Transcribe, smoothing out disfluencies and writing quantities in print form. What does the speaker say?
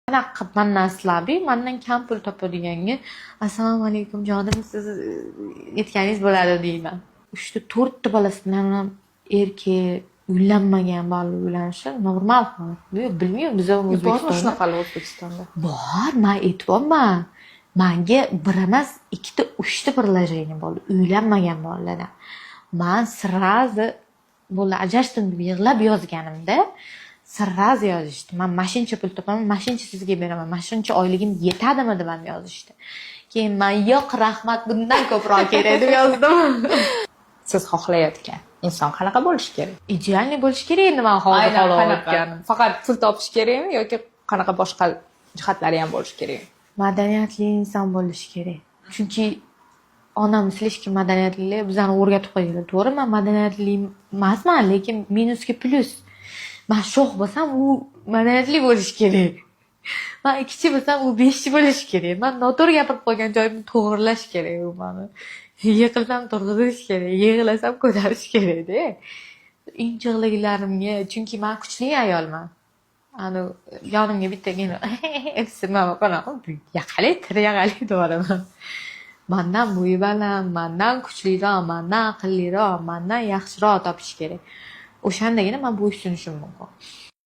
qanaqa mandan sizlarni mandan kam pul topadiganga assalomu alaykum jonim siz aytganingiz bo'ladi deyman. 3-4 bolasidan ham erkak uylanmagan bolalar uylanishi normal holat. Bilmayman biz O'zbekistonda shunaqalar O'zbekistonda. Bor, men aytyapman. Menga bir emas, 2 3 предложение bo'ldi uylanmagan bolalardan. Men sразу bo'ldi ajrashdim deb yig'lab yozganimda sразу yozishdi. Men mashincha pul topaman, mashincha sizga beraman, mashincha oyligim yetadimi deb yozishdi. Keyin men yo'q rahmat bundan ko'proq kerak deb yozdim. Siz xohlayotgan inson qanaqa bo'lishi kerak? Idealniy bo'lishi kerak endi men hozir xohlayotganim. Faqat pul topish kerakmi yoki qanaqa boshqa jihatlari ham bo'lishi kerak? Madaniyatli inson bo'lishi kerak. Chunki onam слишком madaniyatli bizani o'rgatib qo'ygan. To'g'ri, men madaniyatli emasman, lekin minusga plus. Men sho'x bo'lsam, u madaniyatli bo'lishi kerak. Men ikkichi bo'lsam, u beshchi bo'lishi kerak. Men noto'g'ri gapirib qo'ygan joyimni to'g'rilash kerak u meni. Yiqilsam turg'izish kerak, yig'lasam ko'tarish kerak-da. Injiqliklarimga, chunki men kuchli ayolman. Yonimga bittagina epsima qanaqa yaqali tirayaqali to'g'rimi? Mendan bo'yi baland, mendan kuchliroq, mendan aqlliroq, mendan yaxshiroq topish kerak. O'shandagina men bo'ysunishim mumkin.